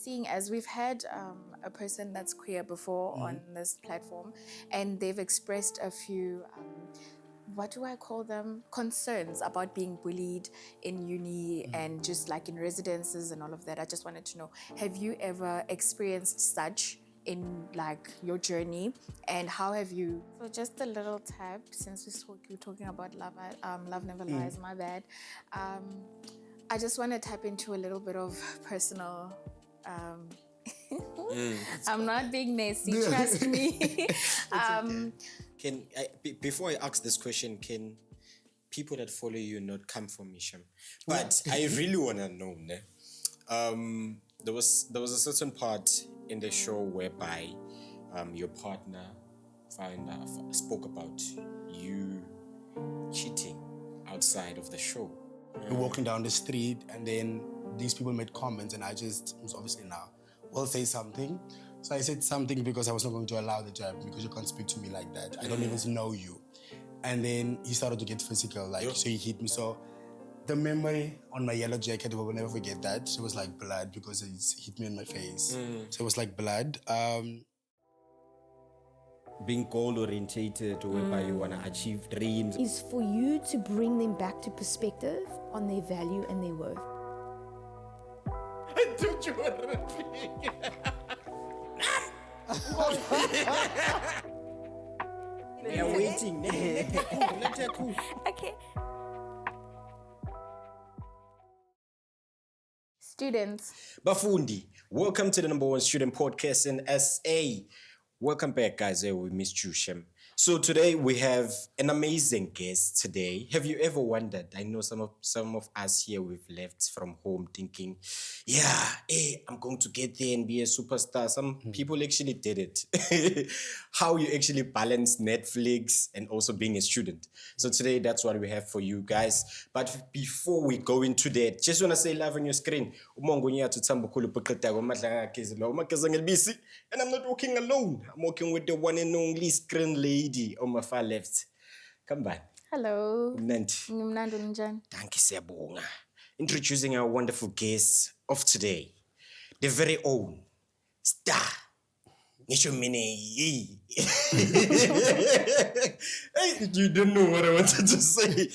seeing as we've had a person that's queer before on this platform, and they've expressed a few, what do I call them? Concerns about being bullied in uni and just like in residences and all of that. I just wanted to know, have you ever experienced such in like your journey, and how have you? So just a little tap, since we're talking about love, love never lies. My bad. I just want to tap into a little bit of personal. I'm not being messy. Trust me. Before I ask this question, can people that follow you not come for me, Sham? But I really wanna know, ne? There was a certain part in the show whereby your partner spoke about you cheating outside of the show. We're walking down the street, and then these people made comments, and I just was obviously now will say something. So I said something because I was not going to allow the to happen, because you can't speak to me like that. I don't even know you. And then he started to get physical, so he hit me. So the memory on my yellow jacket, I will never forget that. It was like blood because it hit me in my face. So it was like blood. Being goal-orientated, whereby you want to achieve dreams. Is for you to bring them back to perspective on their value and their worth. Don't you want to repeat? They're waiting. Okay. Students. Bafundi, welcome to the #1 student podcast in SA. Welcome back, guys. We missed you, Shem. So today we have an amazing guest today. Have you ever wondered? I know some of us here, we've left from home thinking, I'm going to get there and be a superstar. Some people actually did it. How you actually balance Netflix and also being a student. So today, that's what we have for you guys. But before we go into that, just want to say live on your screen, and I'm not walking alone. I'm walking with the one and only screen lady on my far left. Come back. Hello. Mnandi. Ngimnandi njani? Thank you, Siyabonga. Introducing our wonderful guest of today, the very own star. You don't know what I wanted to say.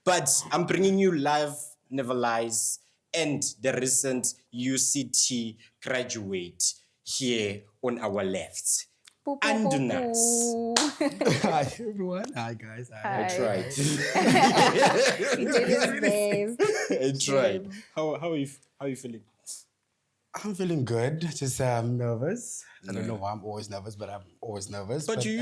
But I'm bringing you live, never lies, and the recent UCT graduate here on our left. Adonis. Hi, everyone. Hi, guys. I tried. He did his best. I tried. How are you feeling? I'm feeling good. Just nervous. I don't know why I'm always nervous, but I'm always nervous. But you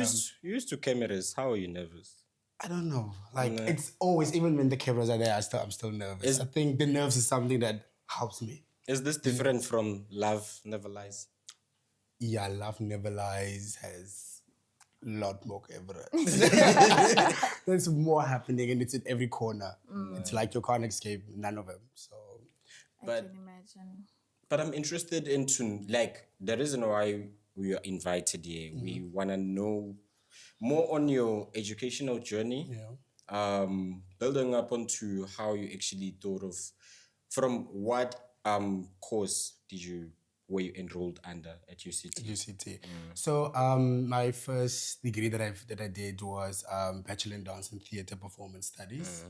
used to cameras. How are you nervous? I don't know. It's always, even when the cameras are there, I'm still nervous. I think the nerves is something that helps me. Is this different from Love Never Lies? Yeah, Love Never Lies has a lot more cameras. There's more happening, and it's in every corner. It's like you can't escape none of them. So, I can imagine. But I'm interested into, the reason why we are invited here. We want to know more on your educational journey. Yeah. Building up onto how you actually thought of, from what course were you enrolled under at UCT? UCT. So my first degree that I did was Bachelor in Dance and Theatre Performance Studies.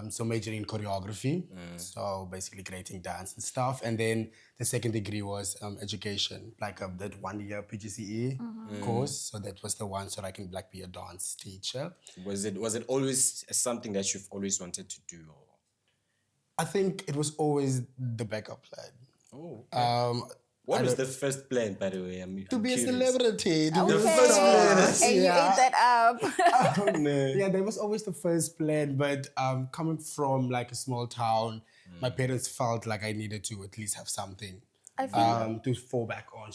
So majoring in choreography. So basically creating dance and stuff. And then the second degree was education, that 1 year PGCE course. So that was the one, so I can be a dance teacher. Was it always something that you've always wanted to do? Or? I think it was always the backup plan. Oh, okay. What was the first plan, by the way? To be a celebrity. Okay. The first plan. And you ate that up. Oh, no. Yeah, that was always the first plan. But coming from a small town, my parents felt like I needed to at least have something to fall back on.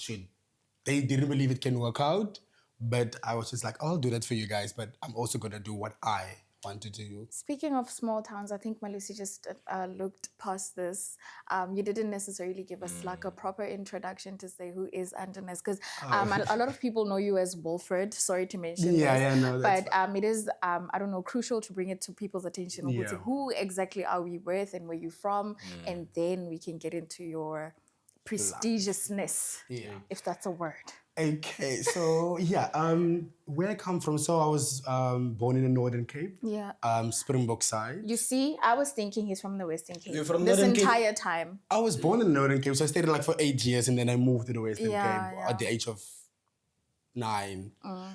They didn't believe it can work out. But I was just I'll do that for you guys. But I'm also going to do what I want to do. Speaking of small towns, I think Melusi just looked past this. You didn't necessarily give us a proper introduction to say who is Adonis, because a lot of people know you as Wilfred. Sorry to mention this. No, but it is, crucial to bring it to people's attention. Who exactly are we with and where you from? And then we can get into your prestigiousness, Yeah. if that's a word. Okay, so yeah, where I come from, so I was born in the Northern Cape, Yeah. Springbok side. You see, I was thinking he's from the Western Cape. You're from this Northern Cape? entire time. I was born in the Northern Cape, so I stayed like for 8 years, and then I moved to the Western Yeah, Cape yeah. at the age of 9.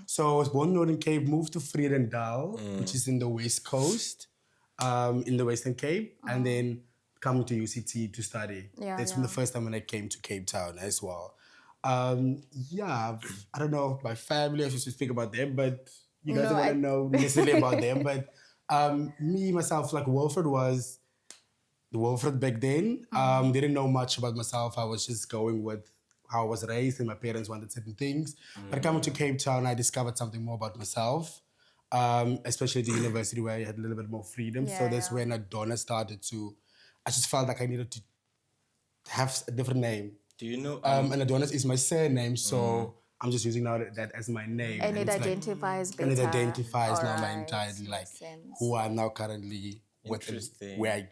So I was born in Northern Cape, moved to Vredendal, which is in the West Coast, in the Western Cape, and then come to UCT to study. Yeah, That's yeah. from the first time when I came to Cape Town as well. Yeah, I don't know my family. I should speak about them, but you guys No, don't want I- to know necessarily about them. But me myself, like Wilfred was the Wilfred back then. Didn't know much about myself. I was just going with how I was raised, and my parents wanted certain things. But coming to Cape Town, I discovered something more about myself, especially at the university where I had a little bit more freedom. So Yeah, that's yeah. when Adonis started to. I just felt like I needed to have a different name. Do you know? And Adonis is my surname, so I'm just using now that as my name. And it it's like- identifies better. and it identifies now my Alright, entirely like makes sense. who I'm now currently with, and Interesting. where I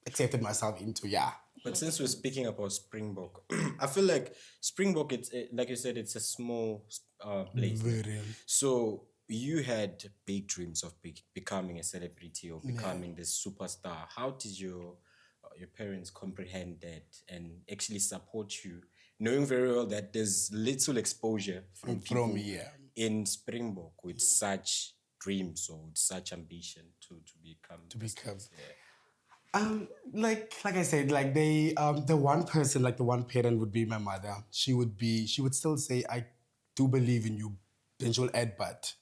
accepted myself into. Yeah. But since we're speaking about Springbok, I feel like Springbok, it's like you said, it's a small place. Very. So you had big dreams of becoming a celebrity or becoming this superstar. How did your parents comprehend that and actually support you, knowing very well that there's little exposure from people yeah. in Springbok with such dreams or with such ambition to become Like I said, like they the one person, like the one parent would be my mother. She would still say, I do believe in you. Then she'll add but.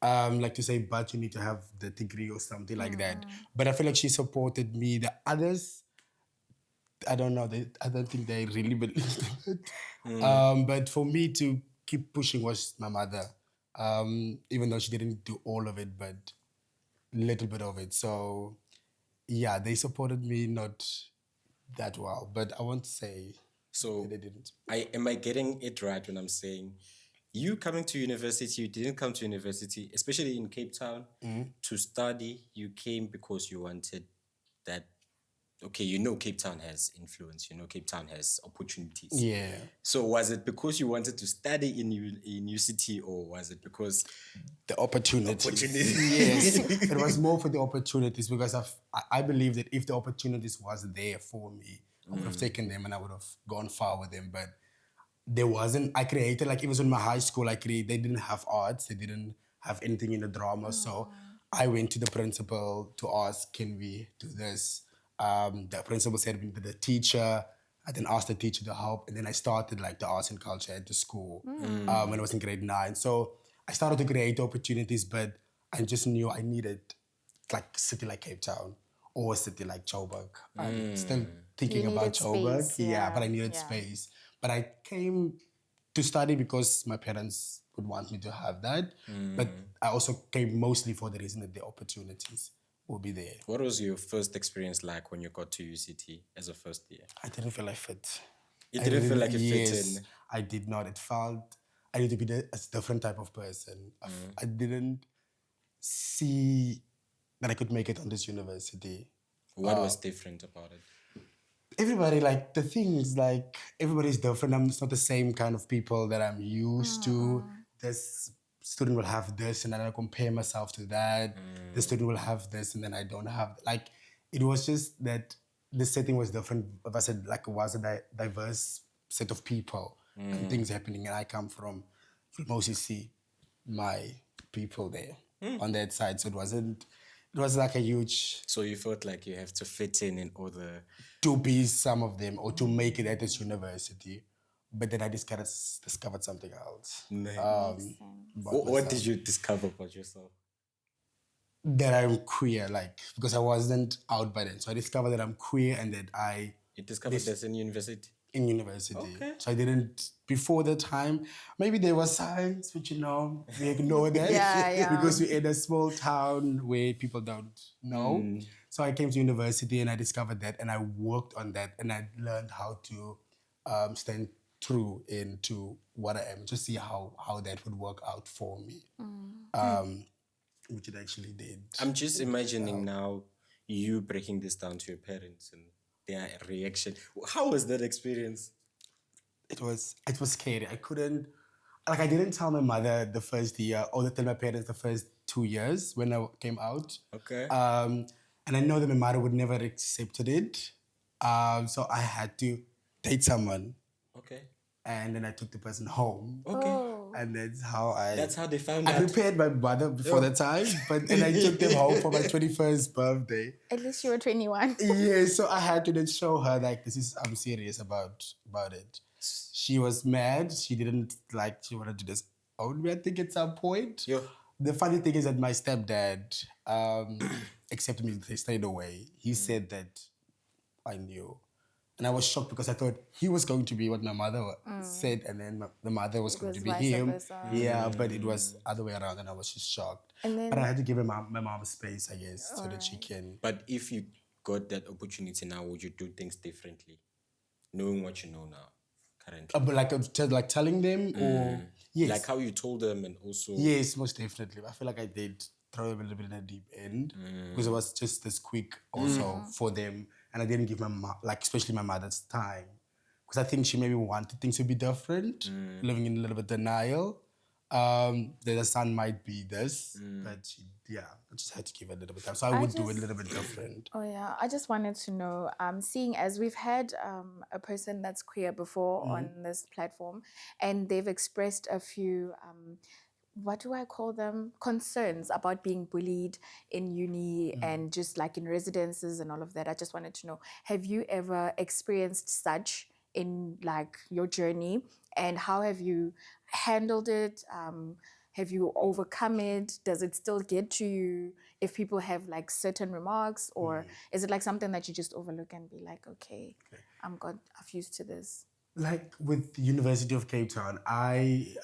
Like to say, but you need to have the degree or something like that. But I feel like she supported me. The others, I don't know. I don't think they really believed in it. But for me to keep pushing was my mother. Even though she didn't do all of it, but a little bit of it. So yeah, they supported me not that well, but I won't say So they didn't. am I getting it right when I'm saying you coming to university, you didn't come to university, especially in Cape Town, to study. You came because you wanted that. Okay, you know Cape Town has influence. You know Cape Town has opportunities. Yeah. So was it because you wanted to study in UCT, or was it because The opportunities. Opportunities. Yes. It was more for the opportunities because I believe that if the opportunities was there for me, I would have taken them and I would have gone far with them. But there wasn't. I created, like even in my high school, they didn't have arts. They didn't have anything in the drama. So I went to the principal to ask, can we do this? The principal said we needed a teacher. I then asked the teacher to help. And then I started like the arts and culture at the school when I was in grade 9. So I started to create opportunities, but I just knew I needed like a city like Cape Town or a city like Joburg. I'm still thinking You about needed Joburg. space, Yeah, but I needed yeah. space. But I came to study because my parents would want me to have that. But I also came mostly for the reason that the opportunities will be there. what was your first experience like when you got to UCT as a first year? I didn't feel I fit. It didn't feel like it fit Yes, in. I did not. It felt I need to be a different type of person. I didn't see that I could make it on this university. What was different about it? Everybody, like the things, like everybody's different. It's not the same kind of people that I'm used to. This student will have this, and then I compare myself to that. The student will have this, and then I don't have. Like, it was just that the setting was different. As I said, like it was a diverse set of people and things happening, and I come from. You mostly see my people there on that side, so it wasn't. It was like a huge So you felt like you have to fit in order. to be some of them or to make it at this university. But then I discovered something else. about What myself. did you discover about yourself? That I'm queer, like, because I wasn't out by then. So I discovered that I'm queer and that You discovered this in university. in university. Okay. So I didn't, before the time, maybe there was signs, but we ignore that. Yeah. Because we're in a small town where people don't know. So I came to university and I discovered that and I worked on that and I learned how to stand true into what I am, to see how that would work out for me. Which it actually did. I'm just imagining now you breaking this down to your parents and their reaction. How was that experience? It was scary. I didn't tell my mother the first year or tell my parents the first 2 years when I came out. Okay. And I know that my mother would never accepted it. So I had to date someone, Okay. and then I took the person home. Okay. Oh. And that's how they found I out. prepared my mother before the time, and I took them home for my 21st birthday. At least you were 21. Yeah, so I had to then show her like I'm serious about it. She was mad. She didn't like. She wanted to disown me, I think, at some point. Yeah. The funny thing is that my stepdad accepted me straight away. He said that I knew. And I was shocked because I thought he was going to be what my mother said, and then the mother was going was to be vice him. versa. Yeah, but it was other way around, and I was just shocked. And then- but I had to give my mom space, I guess, so that she can. But if you got that opportunity now, would you do things differently? Knowing what you know now, currently. But like telling them, or yes, Like how you told them, and also... yes, most definitely. I feel like I did throw them a little bit in a deep end because it was just this quick also for them, and I didn't give my mom, like especially my mother's time, because I think she maybe wanted things to be different, living in a little bit denial. That the son might be this, but I just had to give it a little bit of time. So I would do it a little bit different. Oh yeah, I just wanted to know, seeing as we've had a person that's queer before on this platform, and they've expressed a few, what do I call them, concerns about being bullied in uni and just like in residences and all of that. I just wanted to know, have you ever experienced such in like your journey, and how have you handled it? Have you overcome it? Does it still get to you if people have like certain remarks, or is it like something that you just overlook and be like, okay. I'm used to this? Like with the University of Cape Town, I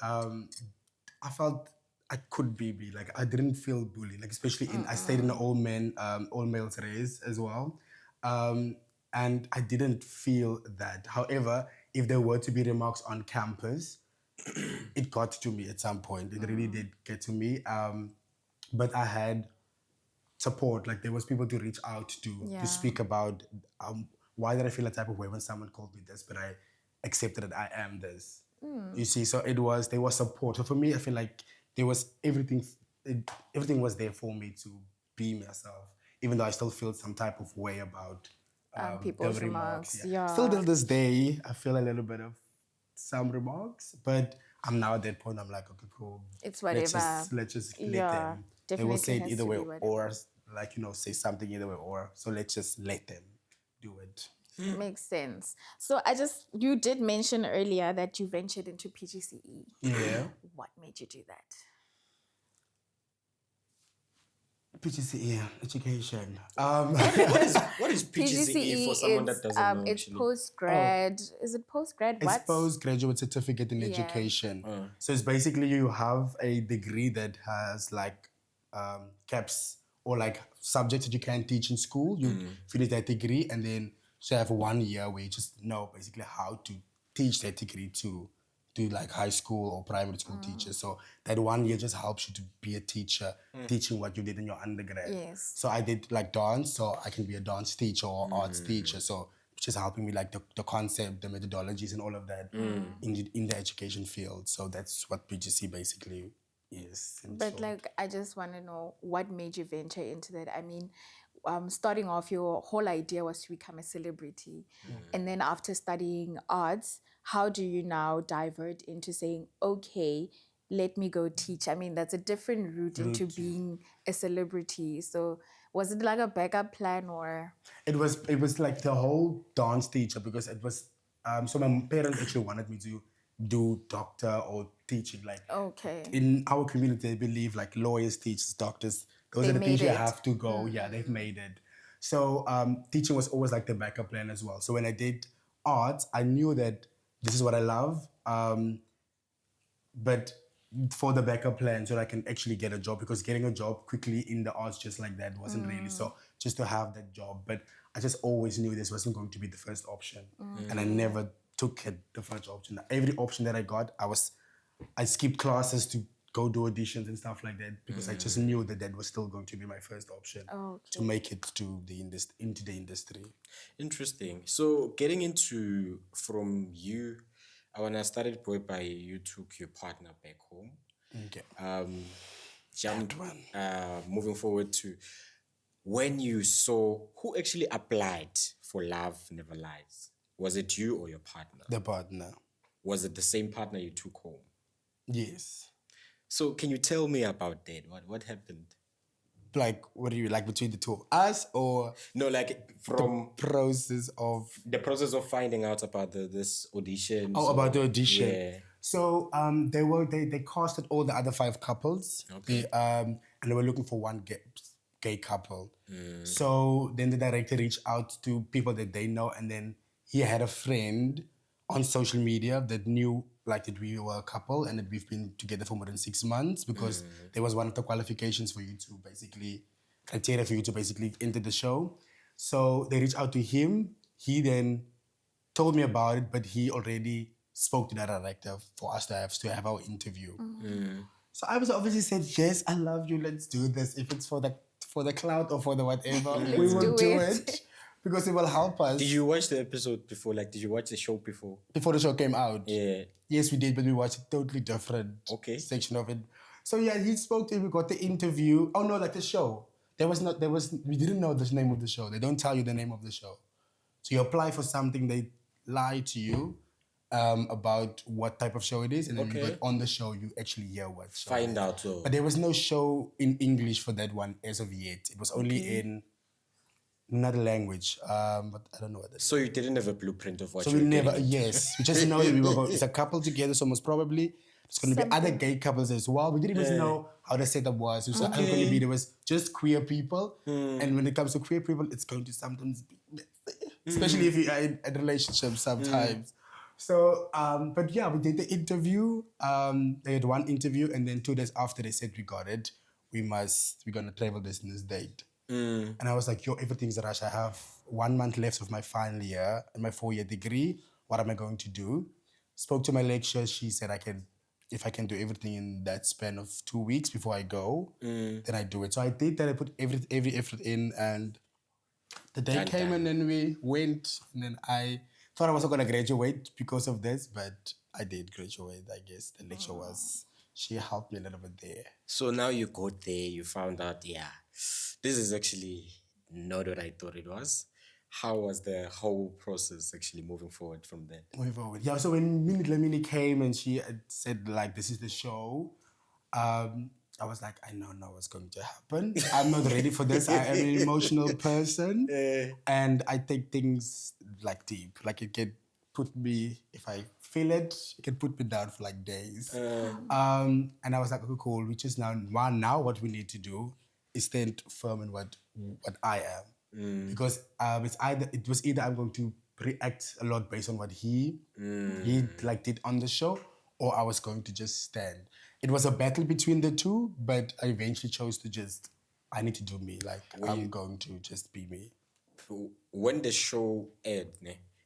felt I could be like I didn't feel bullied, like especially I stayed in an all males race as well, and I didn't feel that. However, if there were to be remarks on campus, it got to me at some point. It really did get to me, but I had support. Like there was people to reach out to speak about why did I feel a type of way when someone called me this, but I accepted that I am this. You see, so there was support. So for me, I feel like there was everything was there for me to be myself, even though I still feel some type of way about People's the remarks. Yeah. Still till this day, I feel a little bit of some remarks, but I'm now at that point. I'm like, okay, cool. It's whatever. Let's just let Yeah, them. They will say it definitely either has way, to be whatever. or like say something either way, or so let's just let them do it. Makes sense. So you did mention earlier that you ventured into PGCE. Yeah. What made you do that? PGCE, education. What is PGCE for someone that doesn't know? It's Actually? post-grad. Is it post-grad? It's What? postgraduate certificate in education. So it's basically you have a degree that has like caps or like subjects that you can teach in school. You finish that degree, and then you have 1 year where you just know basically how to teach that degree to like high school or primary school teachers. So that 1 year just helps you to be a teacher, teaching what you did in your undergrad. Yes. So I did like dance, so I can be a dance teacher or arts teacher. So it's just helping me like the concept, the methodologies and all of that in the education field. So that's what PGC basically is. But like, I just want to know what made you venture into that. I mean, starting off, your whole idea was to become a celebrity. And then after studying arts, how do you now divert into saying, okay, let me go teach? I mean, that's a different route into being a celebrity. So was it like a backup plan, or? It was like the whole dance teacher, because it was, so my parents actually wanted me to do doctor or teaching. Like Okay. in our community, they believe like lawyers, teachers, doctors, those are the things you have to go. Yeah, they've made it. So teaching was always like the backup plan as well. So when I did arts, I knew that this is what I love, but for the backup plan so that I can actually get a job, because getting a job quickly in the arts just like that wasn't really. So just to have that job, but I just always knew this wasn't going to be the first option, and I never took it the first option. Every option that I got, I skipped classes to go do auditions and stuff like that because I just knew that that was still going to be my first option to make it to the into the industry. Interesting. So getting into from you, when I started whereby you took your partner back home. Okay. Jump, moving forward to when you saw who actually applied for Love Never Lies. Was it you or your partner? The partner. Was it the same partner you took home? Yes. So can you tell me about that? What happened? Like, what do you like between the two of us, or No, like from process of the process of finding out about this audition. about the audition? Yeah. So they casted all the other 5 couples. Okay. And they were looking for one gay couple. So then the director reached out to people that they know, and then he had a friend on social media that knew like that we were a couple and that we've been together for more than 6 months, because there was one of the qualifications for you to basically criteria for you to basically enter the show. So they reached out to him. He then told me about it, but he already spoke to the director for us to have our interview. So I was obviously said, yes, I love you, let's do this. If it's for the clout or for the whatever, we will do it. Because it will help us. Did you watch the episode before? Like, did you watch the show before? Before the show came out? Yeah. Yes, we did, but we watched a totally different section of it. So yeah, he spoke to him, we got the interview. Oh no, like the show. We didn't know the name of the show. They don't tell you the name of the show. So you apply for something, they lie to you about what type of show it is, and then but on the show you actually hear what show. Find out. So. But there was no show in English for that one as of yet. It was only in another language. But I don't know what that is. So you didn't have a blueprint of what So you we were never, getting into. yes. We just know that we were going, it's a couple together, so most probably there's going to be other gay couples as well. We didn't even know how the setup was. It was going to be, there was just queer people. And when it comes to queer people, it's going to sometimes be messy, especially if you are in a relationship sometimes. So, but yeah, we did the interview. They had one interview, and then 2 days after they said we got it, we're going to travel this date. And I was like, yo, everything's a rush. I have 1 month left of my final year and my 4-year degree. What am I going to do? Spoke to my lecturer. She said if I can do everything in that span of 2 weeks before I go, then I do it. So I did that. I put every effort in, and the day came and then we went. And then I thought I wasn't going to graduate because of this, but I did graduate, I guess. The lecture she helped me a little bit there. So now you got there, you found out, this is actually not what I thought it was. How was the whole process actually moving forward from there? Moving forward. Yeah, so when Mini came and she had said, like, this is the show, I was like, I don't know what's going to happen. I'm not ready for this. I am an emotional person. And I take things, like, deep. Like, it can put me, if I feel it can put me down for, like, days. And I was like, okay, cool. We just now what we need to do is stand firm in what I am. Because it was either I'm going to react a lot based on what he like did on the show, or I was going to just stand. It was a battle between the two, but I eventually chose to I need to do me. Like, I'm going to just be me. When the show aired,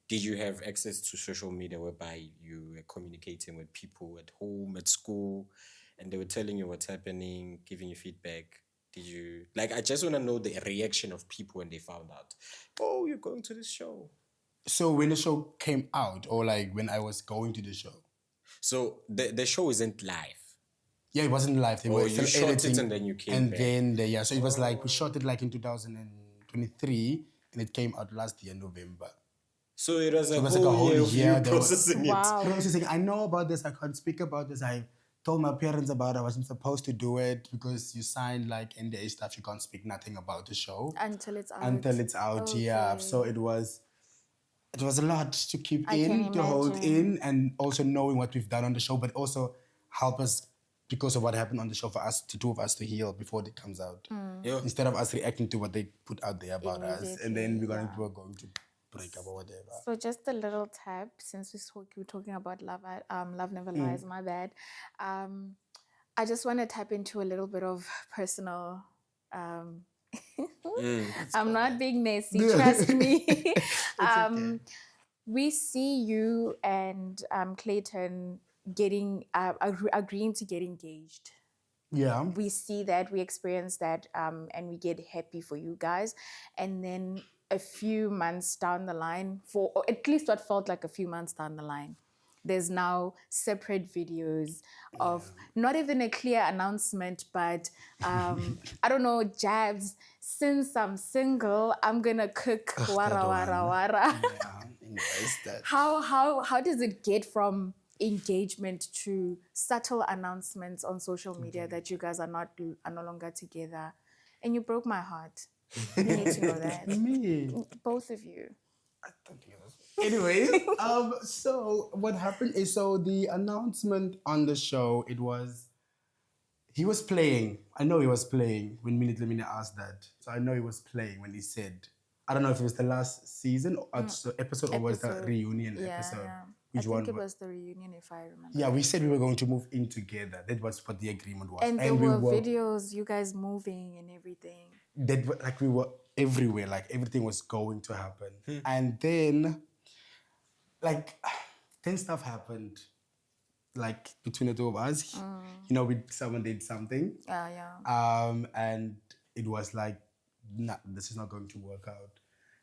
did you have access to social media whereby you were communicating with people at home, at school, and they were telling you what's happening, giving you feedback? Did you, like, I just want to know the reaction of people when they found out, oh, you're going to this show. So when the show came out, or like when I was going to the show? So the show isn't live? Yeah, it wasn't live. They were you still shot editing, it and then you came back. And then, so it was like, we shot it like in 2023, and it came out last year, November. So it was, like a whole year processing it. I know about this, I can't speak about this. I told my parents about it. I wasn't supposed to do it because you signed like NDA stuff. You can't speak nothing about the show. Until it's out. Until it's out, yeah. So it was a lot to keep to hold in, and also knowing what we've done on the show, but also help us because of what happened on the show for us, the two of us, to heal before it comes out. Instead of us reacting to what they put out there about us. And then we're going to break up or whatever. So just a little tap, since we're talking about Love Never Lies, my bad. I just want to tap into a little bit of personal... I'm not being messy, trust me. Okay. We see you and Clayton agreeing to get engaged Yeah. we see that, we experience that, and we get happy for you guys. And then a few months down the line, or at least what felt like a few months down the line, there's now separate videos of not even a clear announcement, but I don't know, jabs. Since I'm single, I'm gonna cook wara that wara one. wara. Yeah, yes, that. How does it get from engagement to subtle announcements on social media that you guys are no longer together? And you broke my heart. You need to know that. Me. Both of you. Anyways, so what happened is, so the announcement on the show, it was, he was playing. I know he was playing when Minute Lemina asked that. So I know he was playing when he said, I don't know if it was the last season or episode, or was the Episode. reunion Yeah, episode. yeah. Which I think one? it was the reunion, if I remember. Yeah, we said we were going to move in together. That was what the agreement was. And there we were videos, you guys moving and everything. like we were everywhere, like everything was going to happen. And then, like, then stuff happened, like between the two of us. You know, someone did something. Yeah. And it was like, nah, this is not going to work out.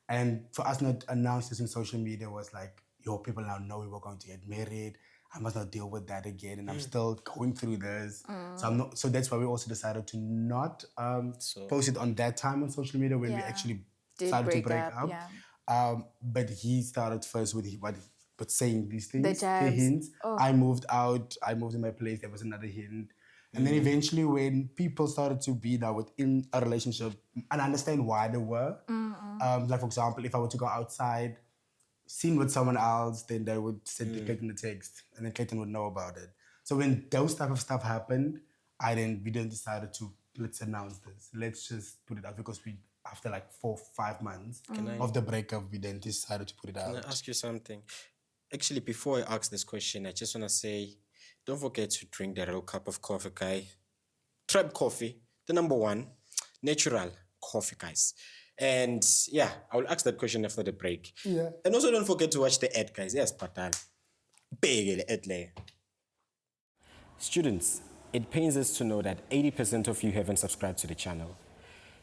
And for us not announce this in social media was like, yo, people now know we were going to get married. I must not deal with that again, and I'm still going through this. So I'm not. So that's why we also decided to not post it on that time on social media when we Yeah. actually Did started to break break up, up. yeah. But he started first with but saying these things, the jabs. hints. I moved out. I moved in my place. There was another hint. And then eventually, when people started to be now within a relationship, and I understand why they were, like for example, if I were to go outside, seen with someone else, then they would send to Clayton the text, and then Clayton would know about it. So when those type of stuff happened, we then decided to, let's announce this. Let's just put it out, because we, after like 4-5 months of the breakup, we then decided to put it out. Can I ask you something? Actually, before I ask this question, I just want to say, don't forget to drink the real cup of coffee, guy. Tribe Coffee, the #1 natural coffee, guys. And yeah, I will ask that question after the break. Yeah. And also don't forget to watch the ad, guys. Yes, Patal. Big ad layer. Students, it pains us to know that 80% of you haven't subscribed to the channel.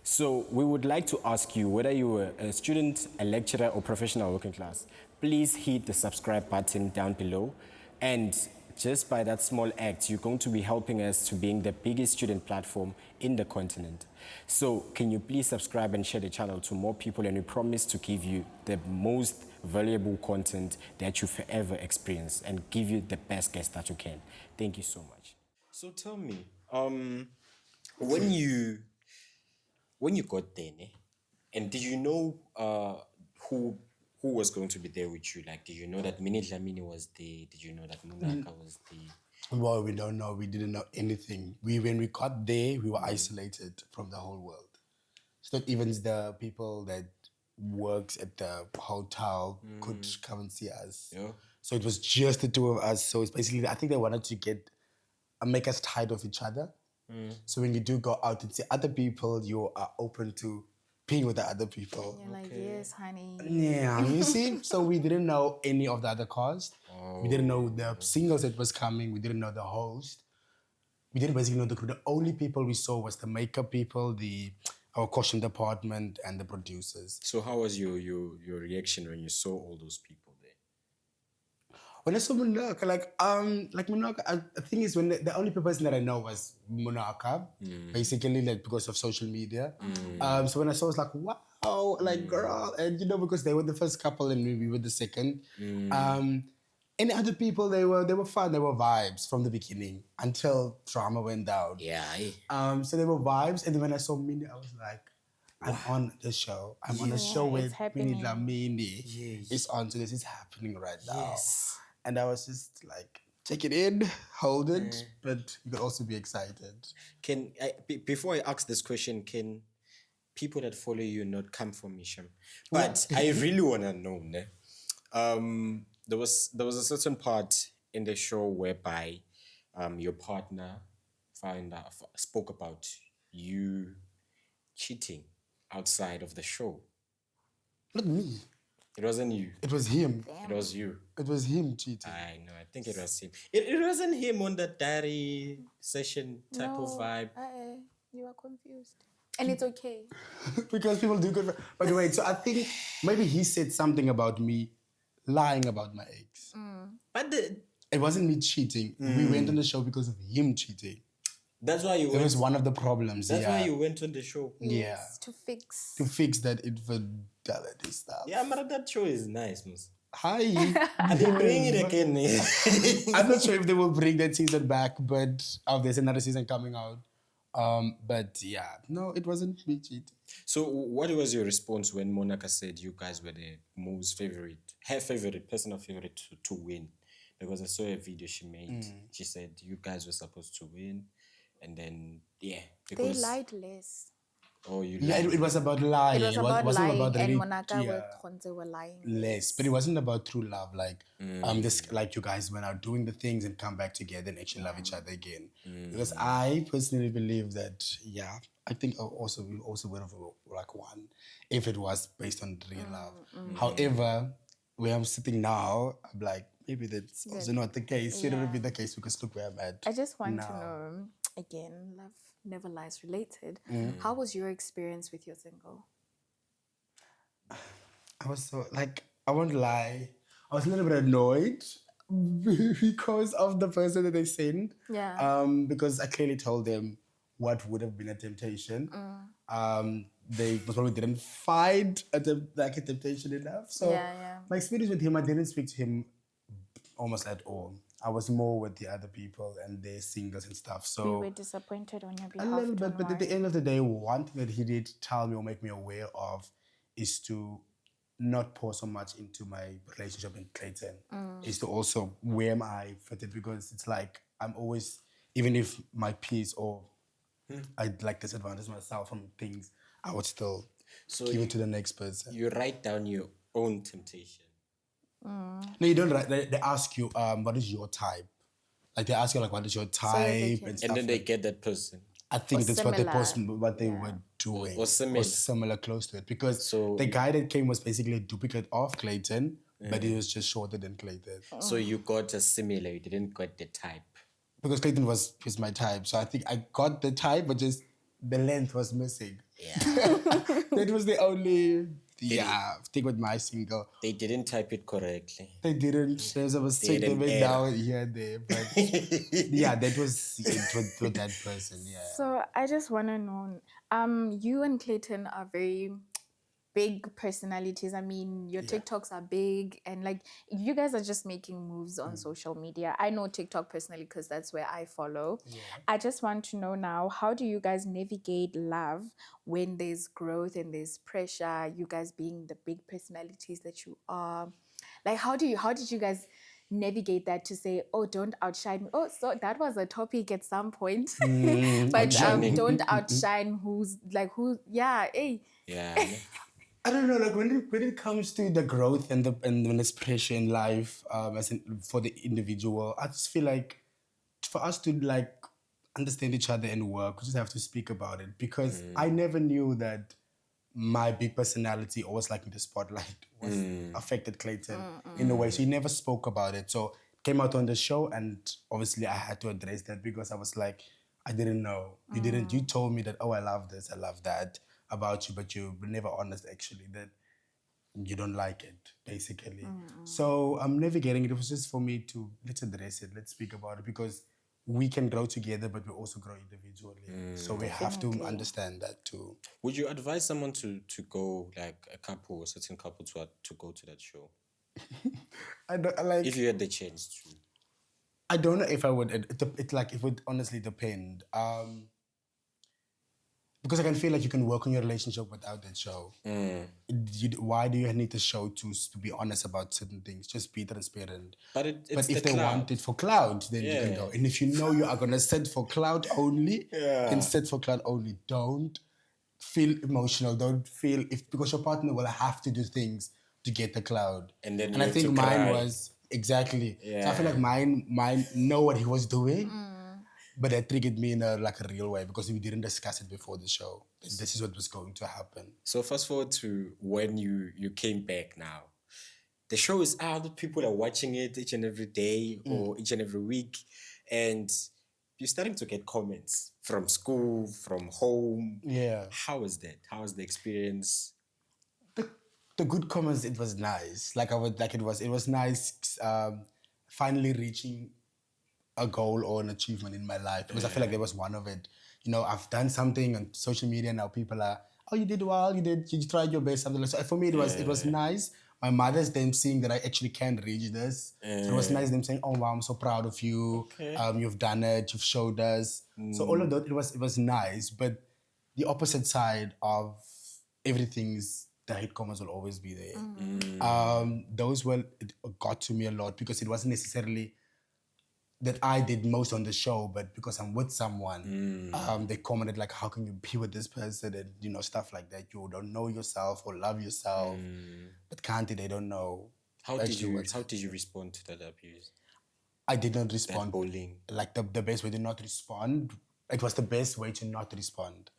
So we would like to ask you, whether you are a student, a lecturer, or professional working class, please hit the subscribe button down below. And just by that small act, you're going to be helping us to being the biggest student platform in the continent. So can you please subscribe and share the channel to more people, and we promise to give you the most valuable content that you've ever experienced and give you the best guest that you can. Thank you so much. So tell me, when you got there, ne, and did you know who was going to be there with you? Like, did you know that Minnie Dlamini was there? Did you know that Munaka was there? Well, we don't know. We didn't know anything. When we got there, we were isolated from the whole world. It's not even the people that works at the hotel could come and see us. Yeah. So it was just the two of us. So it's basically, I think they wanted to make us tired of each other. So when you do go out and see other people, you are open to being with the other people. You're like, yes, honey. Yeah, you see? So we didn't know any of the other cast. We didn't know the singles that was coming. We didn't know the host. We didn't basically know the crew. The only people we saw was the makeup people, our costume department, and the producers. So how was your reaction when you saw all those people there? When I saw Munaka, like Munaka, the thing is, when the only person that I know was Munaka, basically, like, because of social media. So when I saw, I was like, wow, like, girl, and because they were the first couple and we were the second. Any other people, they were fun, they were vibes from the beginning until drama went down. Yeah. So they were vibes, and then when I saw Minnie, I was like, I'm on the show. I'm on a show with Minnie Dlamini. It's on, so this is happening right now. Yes. And I was just like, take it in, hold it, but you could also be excited. Before I ask this question, can people that follow you not come for me, Shem? But I really want to know, ne? There was a certain part in the show whereby your partner spoke about you cheating outside of the show. Not me. It wasn't you. It was him. It was you. It was him cheating. I know. I think it was him. It wasn't him on that diary session type of vibe. You are confused. And it's okay. Because people do good. But wait, so I think maybe he said something about me lying about my ex. But It wasn't me cheating. We went on the show because of him cheating. that's why you It went. was one of the problems. That's yeah. why you went on the show. Yeah. To fix. To fix that infidelity stuff. Yeah, but that show is nice, Mus. Hi. Are they bring it again? I'm not sure if they will bring that season back, but there's another season coming out. But yeah, no, it wasn't me cheating. So, what was your response when Munaka said you guys were the most personal favorite to win? Because I saw a video she made. She said you guys were supposed to win, and then They because lied less. oh, you Yeah, lied. it was about lying. It was about wasn't lying, about and really- Munaka yeah, with Khonze were lying less, but it wasn't about true love. Like just like you guys went out doing the things and come back together and actually love each other again. Because I personally believe that I think we also would have like won if it was based on real love. However, where I'm sitting now, I'm like maybe that's also not the case. Shouldn't be the case because look where I'm at. I just want to now. know, again, love never lies related. How was your experience with your single? I was so like, I won't lie, I was a little bit annoyed because of the person that they sent. Yeah. Because I clearly told them what would have been a temptation. They probably didn't find a temptation enough. So my experience with him, I didn't speak to him almost at all. I was more with the other people and their singles and stuff. So We were disappointed on your behalf. a little bit, don't but at the worry. end of the day, one thing that he did tell me or make me aware of is to not pour so much into my relationship with Clayton. Is to also where am I fitted, because it's like I'm always, even if my peace or I'd like disadvantage myself from things, I would still give it to the next person. You write down your own temptation. No, you don't write. They ask you, what is your type? Like they ask you, like, what is your type and stuff. And then they like- get that person. I think Or that's similar. what they were doing. Or similar. Close to it. Because So- the guy that came was basically a duplicate of Clayton, but he was just shorter than Clayton. So you got a similar, you didn't get the type. Because Clayton was my type. So I think I got the type, but just the length was missing. Yeah. That was the only thing with my single. They didn't type it correctly. They didn't. There's a mistake they didn't made err. down here and there. But yeah, that was it with that person. Yeah. So I just want to know, you and Clayton are very big personalities. I mean, your TikToks are big, and like you guys are just making moves on social media. I know TikTok personally because that's where I follow. I just want to know now, how do you guys navigate love when there's growth and there's pressure? You guys being the big personalities that you are, like how did you guys navigate that to say, oh, don't outshine me? Oh, so that was a topic at some point. But don't outshine hey. Yeah. I don't know, like when it comes to the growth and when there's pressure in life, for the individual, I just feel like for us to like understand each other and work, we just have to speak about it, because I never knew that my big personality, always like in the spotlight, was affected Clayton in a way. So he never spoke about it. So it came out on the show, and obviously I had to address that, because I was like, I didn't know. You told me that, oh, I love this, I love that about you, but you were never honest actually that you don't like it, basically. So I'm navigating it. It was just for me to, let's address it, let's speak about it, because we can grow together, but we also grow individually. So we have to understand that too. Would you advise someone to go, like a couple, a certain couple, to go to that show? I don't like. If you had the chance to. I don't know if I would. It would honestly depend. Because I can feel like you can work on your relationship without that show. Why do you need the show to be honest about certain things? Just be transparent. But it's But if the they cloud. want it for cloud, then you can go. And if you know you are gonna set for cloud only, then set for cloud only. Don't feel emotional. Don't feel because your partner will have to do things to get the cloud. And then I you think have to mine cry. was exactly. So I Yeah. feel like mine know what he was doing. But that triggered me in a real way, because we didn't discuss it before the show. This is what was going to happen. So fast forward to when you came back now. the show is out, people are watching it each and every day or each and every week, and you're starting to get comments from school, from home. Yeah. How is that? How is the experience? The good comments, it was nice. Like I would like it was nice finally reaching a goal or an achievement in my life because I feel like there was one of it. You know, I've done something on social media now. People are, oh, you did well, you tried your best, something like that. So for me, it was nice. My mother's then seeing that I actually can reach this. So it was nice them saying, oh wow, I'm so proud of you. Okay. You've done it, you've showed us. So all of that, it was nice. But the opposite side of everything is the hate comments will always be there. Those it got to me a lot because it wasn't necessarily that I did most on the show, but because I'm with someone, they commented like, "How can you be with this person?" and you know stuff like that. You don't know yourself or love yourself, but can't they don't know. How did actually you what's- how did you respond to that abuse? I did not That respond. bullying? Like the best way to not respond. It was the best way to not respond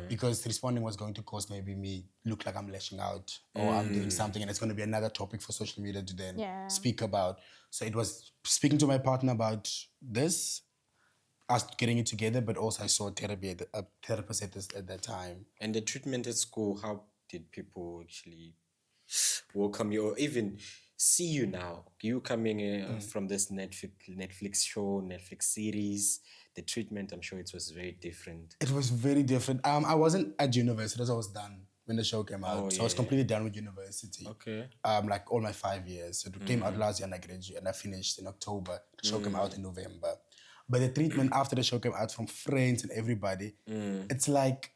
because responding was going to cause maybe me look like I'm lashing out or I'm doing something, and it's going to be another topic for social media to then speak about. So it was speaking to my partner about this, us getting it together, but also I saw a therapist at that time. And the treatment at school, how did people actually welcome you or even see you now? You coming from this Netflix show, Netflix series, the treatment, I'm sure it was very different. It was very different. I wasn't at university, as I was done when the show came out. So I was completely done with university. Okay. Like all my 5 years. So it came out last year and I graduated and I finished in October. The show came out in November. But the treatment after the show came out from friends and everybody, it's like,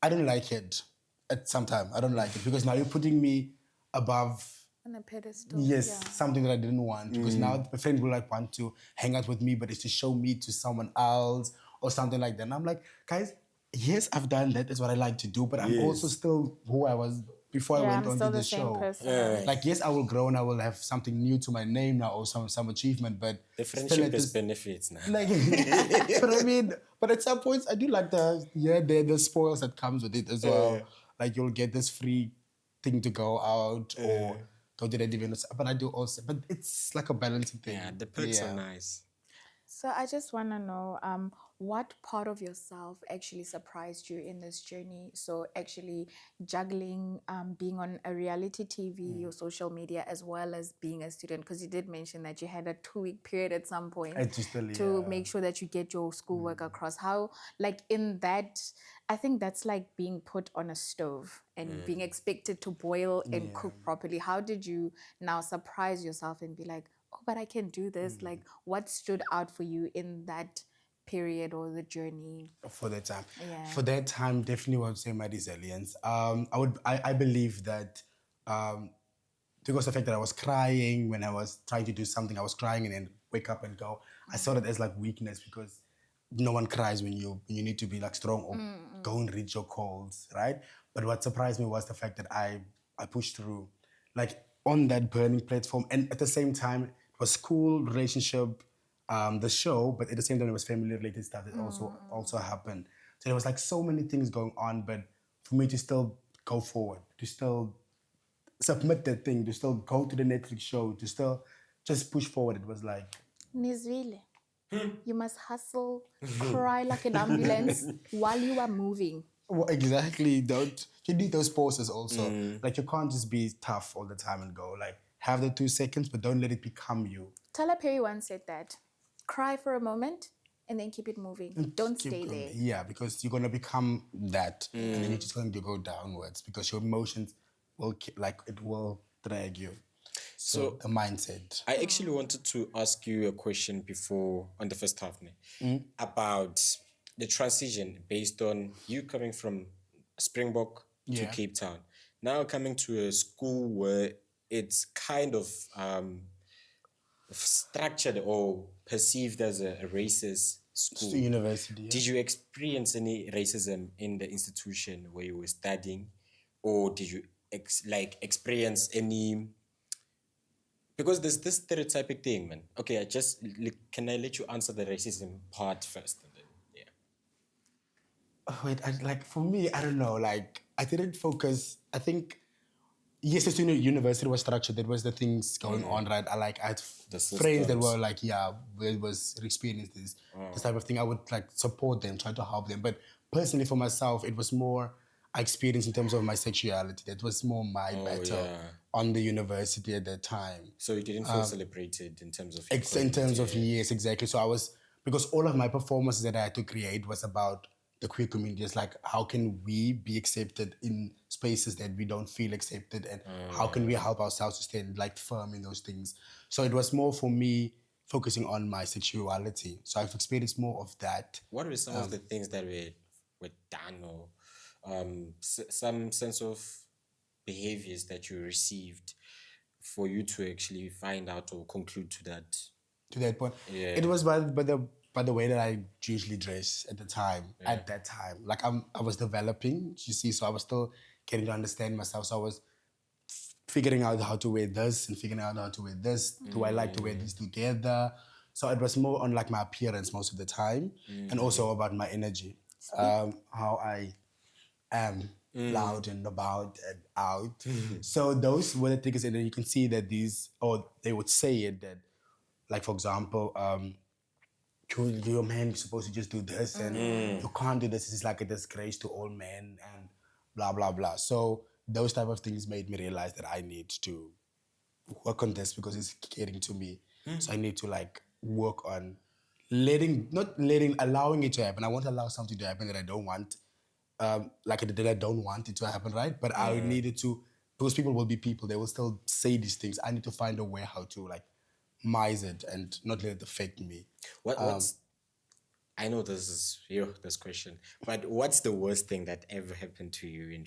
I don't like it at some time. I don't like it because now you're putting me above On a pedestal. something that I didn't want. Because now my friends will like want to hang out with me, but it's to show me to someone else or something like that. And I'm like, guys, yes, I've done that. That's what I like to do, but I'm also still who I was before I went I'm on still to the the same show. person. Like, yes, I will grow and I will have something new to my name now or some achievement, but The still friendship at has this- benefits now. like, but I mean, but at some points I do like the spoils that comes with it as well. Like you'll get this free thing to go out or go to the event, but I do also. But it's like a balancing thing. Yeah, the perks are nice. So I just want to know what part of yourself actually surprised you in this journey? So actually juggling being on a reality TV or social media as well as being a student, because you did mention that you had a 2-week period at some point to make sure that you get your schoolwork across. How, like in that, I think that's like being put on a stove and being expected to boil and cook properly. How did you now surprise yourself and be like, oh, but I can do this? Like, what stood out for you in that period or the journey? For that time. Yeah. For that time, definitely would say my resilience. I believe that because the fact that I was crying when I was trying to do something, I was crying and then wake up and go. I saw that as like weakness because no one cries when you need to be like strong or go and reach your calls, right? But what surprised me was the fact that I pushed through, like on that burning platform, and at the same time it was school, relationship, the show, but at the same time it was family related stuff that also happened. So there was like so many things going on, but for me to still go forward, to still submit that thing, to still go to the Netflix show, to still just push forward, it was like Nizvile, you must hustle, cry like an ambulance while you are moving. well, exactly. You need those pauses also. Like you can't just be tough all the time and go like have the 2 seconds, but don't let it become you. Tyler Perry once said that. Cry for a moment and then keep it moving. Don't Keep stay going. there. Yeah, because you're gonna become that, and then you're just going to go downwards because your emotions will it will drag you. So the mindset. I actually wanted to ask you a question before on the first half about the transition based on you coming from Springbok to Cape Town, now coming to a school where it's kind of structured or perceived as a racist school. University. Yeah. Did you experience any racism in the institution where you were studying, or did you experience any? Because there's this stereotypic thing, man. Okay, can I let you answer the racism part first? And then, yeah. Oh, wait, for me, I don't know. Like, I didn't focus. I think yes, as soon as university was structured, there was the things going on, right? I had The friends that systems. were like, yeah, they was experienced this type of thing. I would like support them, try to help them. But personally for myself, it was more I experienced in terms of my sexuality. That was more my battle yeah. on the university at that time. So you didn't feel celebrated in terms of your In terms of community. yes, exactly. So I was because all of my performances that I had to create was about the queer community. It's like how can we be accepted in spaces that we don't feel accepted, and how can we help ourselves to stand like firm in those things. So it was more for me focusing on my sexuality. So I've experienced more of that. What were some of the things that were done, or some sense of behaviors that you received for you to actually find out or conclude to that? To that point. Yeah. It was by the way that I usually dress at the time. At that time, like I was developing, you see, so I was still getting to understand myself. So I was figuring out how to wear this and figuring out how to wear this. Do I like to wear these together? So it was more on like my appearance most of the time, and also about my energy, how I am loud and about and out. So those were the things, and then you can see that these, or they would say it that, like for example, your man is supposed to just do this, and you can't do this. It's like a disgrace to all men, and blah blah blah. So those type of things made me realize that I need to work on this because it's getting to me. So I need to like work on allowing it to happen. I won't allow something to happen that I don't want, that I don't want it to happen, right? But I needed to, because people will be people. They will still say these things. I need to find a way how to like mise it and not let it affect me. What's I know this is this question, but what's the worst thing that ever happened to you in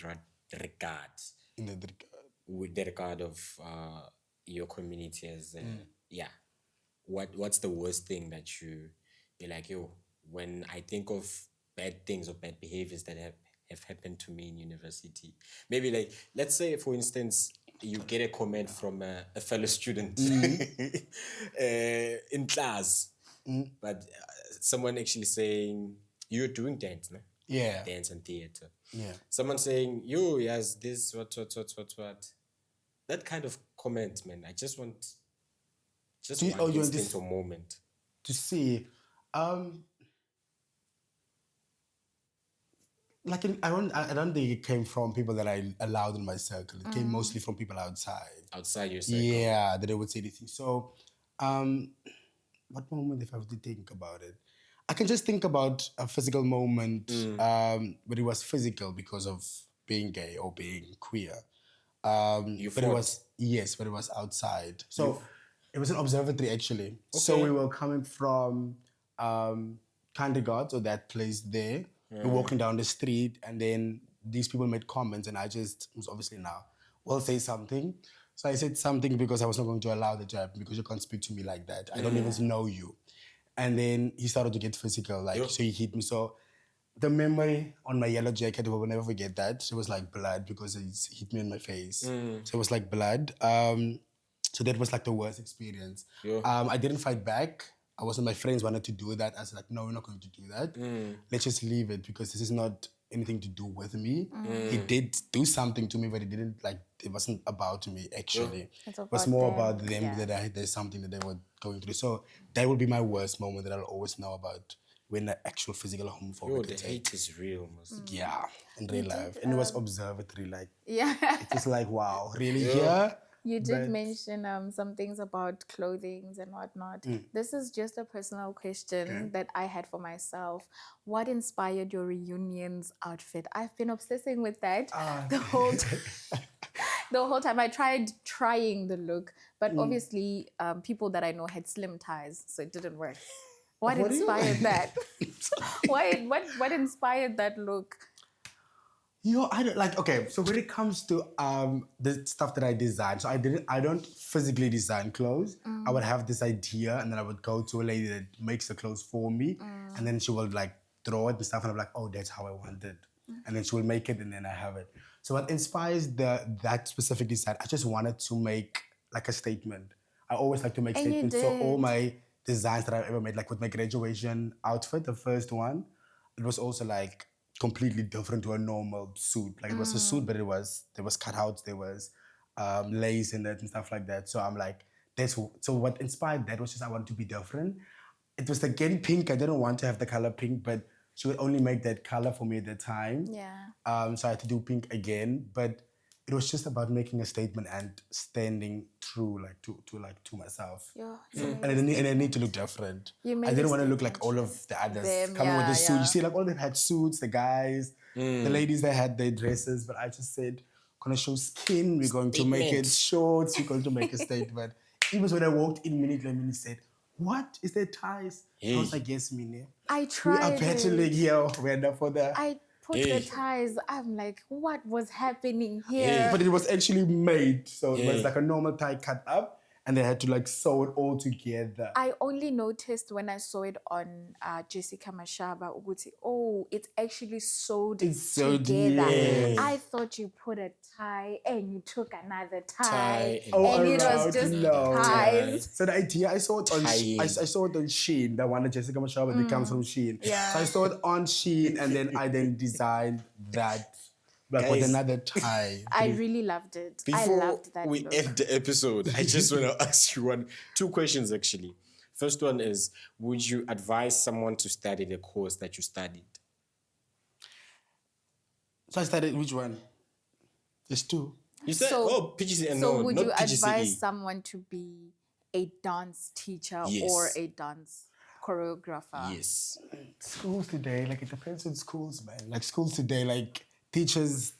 regards In the, with the regard of your community as yeah? What's the worst thing that you're like, yo, when I think of bad things or bad behaviors that have happened to me in university? Maybe like, let's say for instance, you get a comment from a fellow student in class, but someone actually saying you're doing dance, no? Yeah. Dance and theater. Yeah. Someone saying, yo, yes, this, what. That kind of comment, man, I just want you one want instant this or moment. to see, I don't think it came from people that I allowed in my circle. It came mostly from people outside. Outside your circle. Yeah, that they would say anything. So, what moment if I have to think about it? I can just think about a physical moment, but it was physical because of being gay or being queer. You But it fought? was, yes, but it was outside. So it was an observatory actually. So we were coming from Kandigard, or that place there. We're walking down the street, and then these people made comments, and I just was obviously now, will say something. So I said something because I was not going to allow that to happen, because you can't speak to me like that. I don't even know you. And then he started to get physical, like, so he hit me. So the memory on my yellow jacket, I will never forget that. It was like blood because he hit me in my face. So it was like blood. So that was like the worst experience. I didn't fight back. I wasn't, my friends wanted to do that. I was like, no, we're not going to do that. Let's just leave it, because this is not anything to do with me. He did do something to me, but it wasn't about me actually. It's It was about more them, about them, yeah. that there's something that they were going through. So that would be my worst moment that I'll always know about, when the actual physical Yo, homophobic the attack. hate is real, most. Yeah, in real life. And it was observatory, like, Yeah. it was like, wow, really? Yeah. You did But- mention some things about clothing and whatnot. This is just a personal question that I had for myself. What inspired your reunion's outfit? I've been obsessing with that the whole time. The whole time. I tried trying the look, but obviously people that I know had slim ties, so it didn't work. What What do you- inspired that? What inspired that look? I don't like, okay, so when it comes to the stuff that I design, so I don't physically design clothes. I would have this idea, and then I would go to a lady that makes the clothes for me, and then she will like draw it and stuff, and I'm like, oh, that's how I want it. And then she will make it, and then I have it. So what inspires that specific design, I just wanted to make like a statement. I always like to make And you statements. So all did. my designs that I've ever made, like with my graduation outfit, the first one, it was also like completely different to a normal suit. Like it was a suit, but there was cutouts, there was lace in it and stuff like that. So I'm like, so what inspired that was just I wanted to be different. It was like getting pink. I didn't want to have the color pink, but she would only make that color for me at the time. Yeah. So I had to do pink again, but it was just about making a statement and standing true, like to myself. Yeah, And I need to look different. You made I didn't a want to look like statement, all of the others them, coming with yeah, a suit. yeah. You see, like all them had suits, the guys, the ladies, they had their dresses, but I just said, gonna show skin, we're going to make it shorts, we're going to make a statement. Even when I walked in, immediately said, what? Is there ties? I was like, yes, Mine. I We are tried battling it. here. We're there for the... I put the ties. I'm like, what was happening here? But it was actually made. So it was like a normal tie cut up, and they had to like sew it all together. I only noticed when I saw it on Jessica Mashaba, Uguti, oh, it's actually sewed together. yes. I thought you put a tie and you took another tie, Tie and it around, was just no. ties. So the idea, I saw it on I saw it on Shein, the one that Jessica Mashaba that comes from Shein. Yeah. So I saw it on Shein, and then I designed that, like with Guys, another tie. I really loved it. I Before loved that we look. end the episode, I just want to ask you two questions actually. First one is, would you advise someone to study the course that you studied? So I started, which one? There's two. You said, PGCE, So no, would not you PGCE. advise someone to be a dance teacher Yes. or a dance choreographer? Yes. Schools today, like it depends on schools, man. Like schools today, like teachers,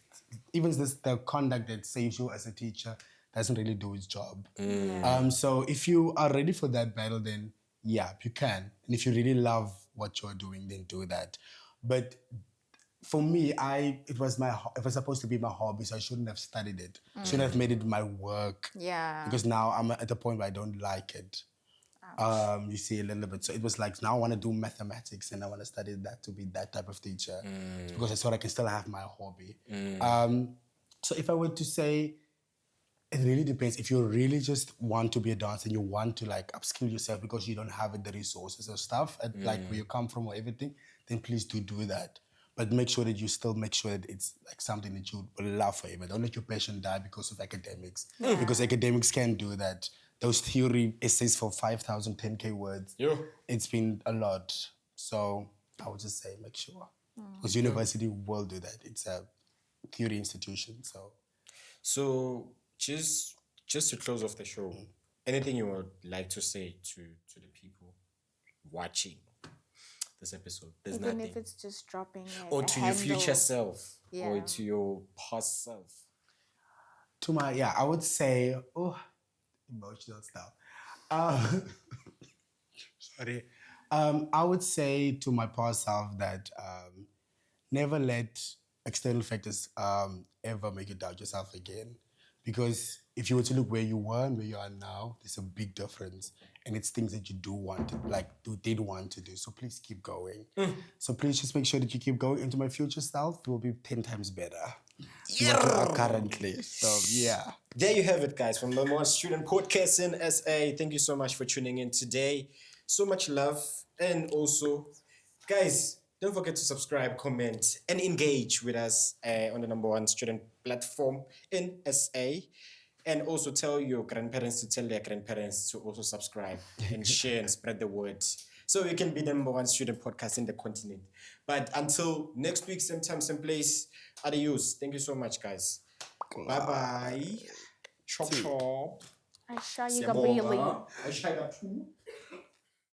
even the conduct that saves you as a teacher doesn't really do its job. So if you are ready for that battle, then yeah, you can. And if you really love what you're doing, then do that. But for me, it was supposed to be my hobby, so I shouldn't have studied it. Shouldn't have made it my work. Yeah. Because now I'm at the point where I don't like it. You see a little bit. So it was like, now I want to do mathematics and I want to study that to be that type of teacher. Because I thought I can still have my hobby. So if I were to say, it really depends. If you really just want to be a dancer and you want to like upskill yourself because you don't have the resources or stuff, at, like where you come from or everything, then please do that. But make sure that it's like something that you will love forever. Don't let your passion die because of academics. Because academics can do that. Those theory essays for 5,000, 10K words, it's been a lot. So I would just say make sure. Because university will do that. It's a theory institution, So just to close off the show, anything you would like to say to the people watching this episode? There's Even nothing. if it's just dropping Or a to your handle. future self, or Yeah. to your past self. I would say, emotional stuff. Sorry. I would say to my past self that never let external factors ever make you doubt yourself again. Because if you were to look where you were and where you are now, there's a big difference. And it's things that you did want to do. So please keep going. So please just make sure that you keep going. Into my future self, it will be 10 times better than what you are currently. So yeah. There you have it, guys, from the More Student Podcast in SA. Thank you so much for tuning in today. So much love. And also, guys, don't forget to subscribe, comment, and engage with us on the number one student platform in SA. And also tell your grandparents to tell their grandparents to also subscribe and share and spread the word. So we can be the number one student podcast in the continent. But until next week, same time, same place, adios. Thank you so much, guys. Bye-bye. Chop chop. I saw you, Gabriele. I shall